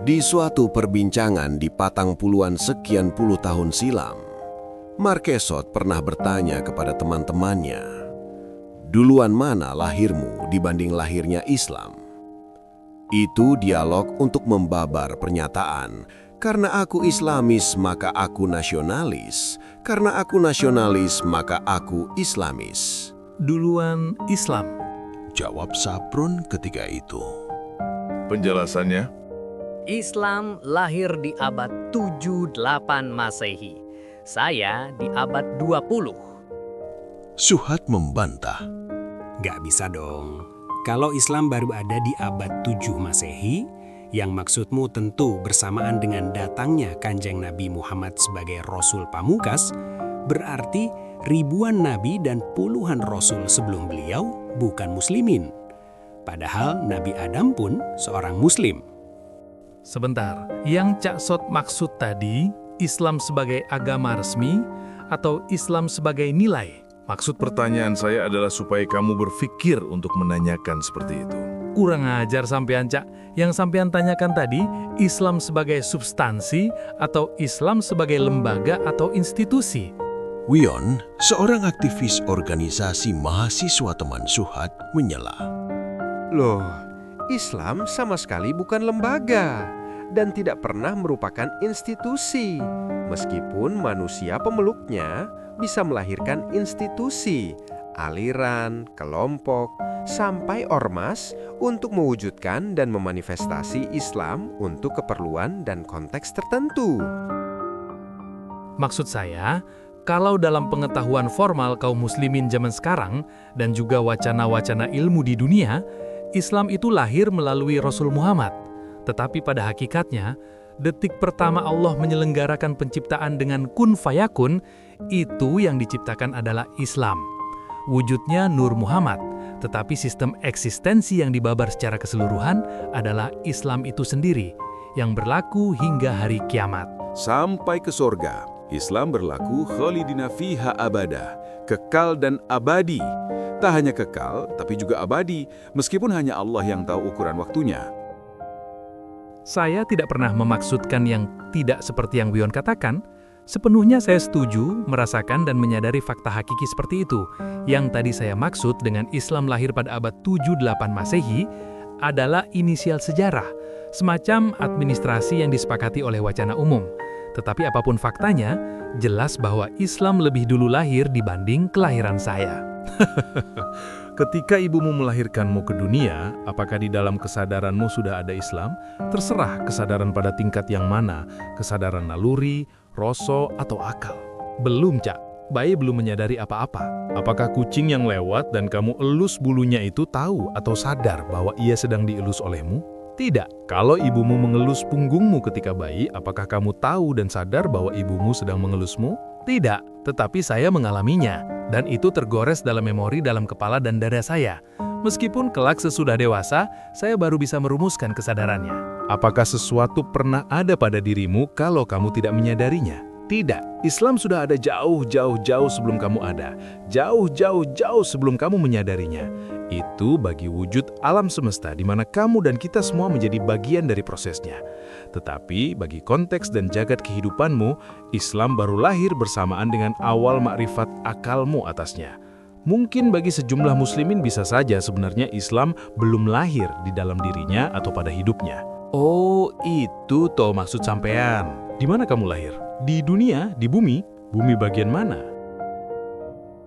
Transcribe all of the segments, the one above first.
Di suatu perbincangan di patang puluhan sekian puluh tahun silam, Marquesot pernah bertanya kepada teman-temannya, "Duluan mana lahirmu dibanding lahirnya Islam?" Itu dialog untuk membabar pernyataan, "Karena aku Islamis maka aku nasionalis, karena aku nasionalis maka aku Islamis." Duluan Islam, Jawab Saprun ketika itu. Penjelasannya, Islam lahir di abad 78 Masehi. Saya di abad 20. Suhat membantah. Gak bisa dong. Kalau Islam baru ada di abad 7 Masehi, yang maksudmu tentu bersamaan dengan datangnya Kanjeng Nabi Muhammad sebagai Rasul Pamungkas, berarti ribuan nabi dan puluhan rasul sebelum beliau bukan muslimin. Padahal Nabi Adam pun seorang muslim. sebentar. Yang Cak Sot maksud tadi, Islam sebagai agama resmi atau Islam sebagai nilai? maksud pertanyaan saya adalah supaya kamu berpikir untuk menanyakan seperti itu. Kurang ajar sampean, Cak. Yang sampean tanyakan tadi, Islam sebagai substansi atau Islam sebagai lembaga atau institusi? Wion, seorang aktivis organisasi mahasiswa teman Suhat, menyela. Loh, Islam sama sekali bukan lembaga dan tidak pernah merupakan institusi. Meskipun manusia pemeluknya bisa melahirkan institusi, aliran, kelompok, sampai ormas untuk mewujudkan dan memanifestasi Islam untuk keperluan dan konteks tertentu. Maksud saya, kalau dalam pengetahuan formal kaum muslimin zaman sekarang dan juga wacana-wacana ilmu di dunia, Islam itu lahir melalui Rasul Muhammad. Tetapi pada hakikatnya, detik pertama Allah menyelenggarakan penciptaan dengan kun fayakun, itu yang diciptakan adalah Islam. Wujudnya Nur Muhammad, tetapi sistem eksistensi yang dibabar secara keseluruhan adalah Islam itu sendiri, yang berlaku hingga hari kiamat. Sampai ke sorga, Islam berlaku khalidina fiha abada, kekal dan abadi. Tak hanya kekal, tapi juga abadi, meskipun hanya Allah yang tahu ukuran waktunya. Saya tidak pernah memaksudkan yang tidak seperti yang Wion katakan. Sepenuhnya saya setuju, merasakan dan menyadari fakta hakiki seperti itu. Yang tadi saya maksud dengan Islam lahir pada abad 7-8 Masehi adalah inisial sejarah, semacam administrasi yang disepakati oleh wacana umum. Tetapi apapun faktanya, jelas bahwa Islam lebih dulu lahir dibanding kelahiran saya. Ketika ibumu melahirkanmu ke dunia, apakah di dalam kesadaranmu sudah ada Islam? Terserah kesadaran pada tingkat yang mana, kesadaran naluri, rasa, atau akal. Belum, Cak. Bayi belum menyadari apa-apa. Apakah kucing yang lewat dan kamu elus bulunya itu tahu atau sadar bahwa ia sedang dielus olehmu? Tidak. Kalau ibumu mengelus punggungmu ketika bayi, apakah kamu tahu dan sadar bahwa ibumu sedang mengelusmu? Tidak, tetapi saya mengalaminya, dan itu tergores dalam memori dalam kepala dan dada saya. Meskipun kelak sesudah dewasa, saya baru bisa merumuskan kesadarannya. Apakah sesuatu pernah ada pada dirimu kalau kamu tidak menyadarinya? Tidak, Islam sudah ada jauh sebelum kamu ada. Jauh sebelum kamu menyadarinya. Itu bagi wujud alam semesta di mana kamu dan kita semua menjadi bagian dari prosesnya. Tetapi bagi konteks dan jagat kehidupanmu, Islam baru lahir bersamaan dengan awal makrifat akalmu atasnya. Mungkin bagi sejumlah muslimin bisa saja sebenarnya Islam belum lahir di dalam dirinya atau pada hidupnya. Oh, itu toh maksud sampean. Di mana kamu lahir? Di dunia, di bumi? Bumi bagian mana?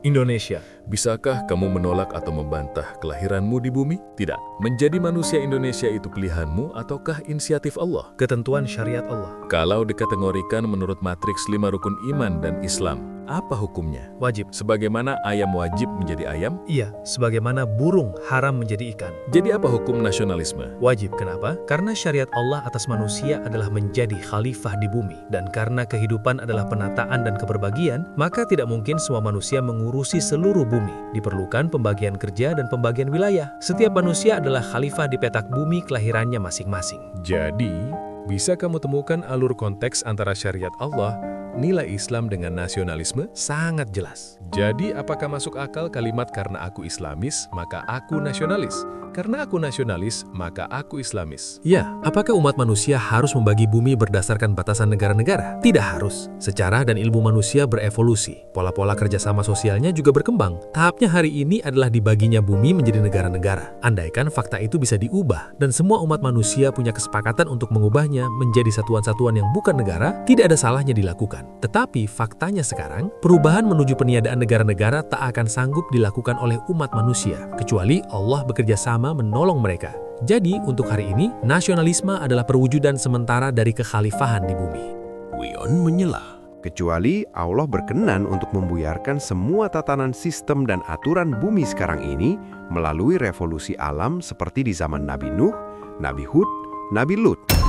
Indonesia. Bisakah kamu menolak atau membantah kelahiranmu di bumi? Tidak. Menjadi manusia Indonesia itu pilihanmu ataukah inisiatif Allah? Ketentuan syariat Allah. Kalau dikategorikan menurut matriks 5 rukun iman dan Islam, apa hukumnya? Wajib. Sebagaimana ayam wajib menjadi ayam? Iya, sebagaimana burung haram menjadi ikan. Jadi apa hukum nasionalisme? Wajib. Kenapa? Karena syariat Allah atas manusia adalah menjadi khalifah di bumi. Dan karena kehidupan adalah penataan dan keberbagian, maka tidak mungkin semua manusia mengurusi seluruh bumi. Diperlukan pembagian kerja dan pembagian wilayah. Setiap manusia adalah khalifah di petak bumi kelahirannya masing-masing. Jadi, bisa kamu temukan alur konteks antara syariat Allah, nilai Islam dengan nasionalisme? Sangat jelas. Jadi, apakah masuk akal kalimat karena aku Islamis, maka aku nasionalis? Karena aku nasionalis, maka aku Islamis. Ya, apakah umat manusia harus membagi bumi berdasarkan batasan negara-negara? Tidak harus. Secara dan ilmu manusia berevolusi. Pola-pola kerjasama sosialnya juga berkembang. Tahapnya hari ini adalah dibaginya bumi menjadi negara-negara. Andaikan fakta itu bisa diubah, dan semua umat manusia punya kesepakatan untuk mengubahnya menjadi satuan-satuan yang bukan negara, tidak ada salahnya dilakukan. Tetapi faktanya sekarang, perubahan menuju peniadaan negara-negara tak akan sanggup dilakukan oleh umat manusia, kecuali Allah bekerja sama menolong mereka. Jadi, untuk hari ini, nasionalisme adalah perwujudan sementara dari kekhalifahan di bumi. Wion menyela. Kecuali Allah berkenan untuk membuyarkan semua tatanan sistem dan aturan bumi sekarang ini melalui revolusi alam seperti di zaman Nabi Nuh, Nabi Hud, Nabi Lut.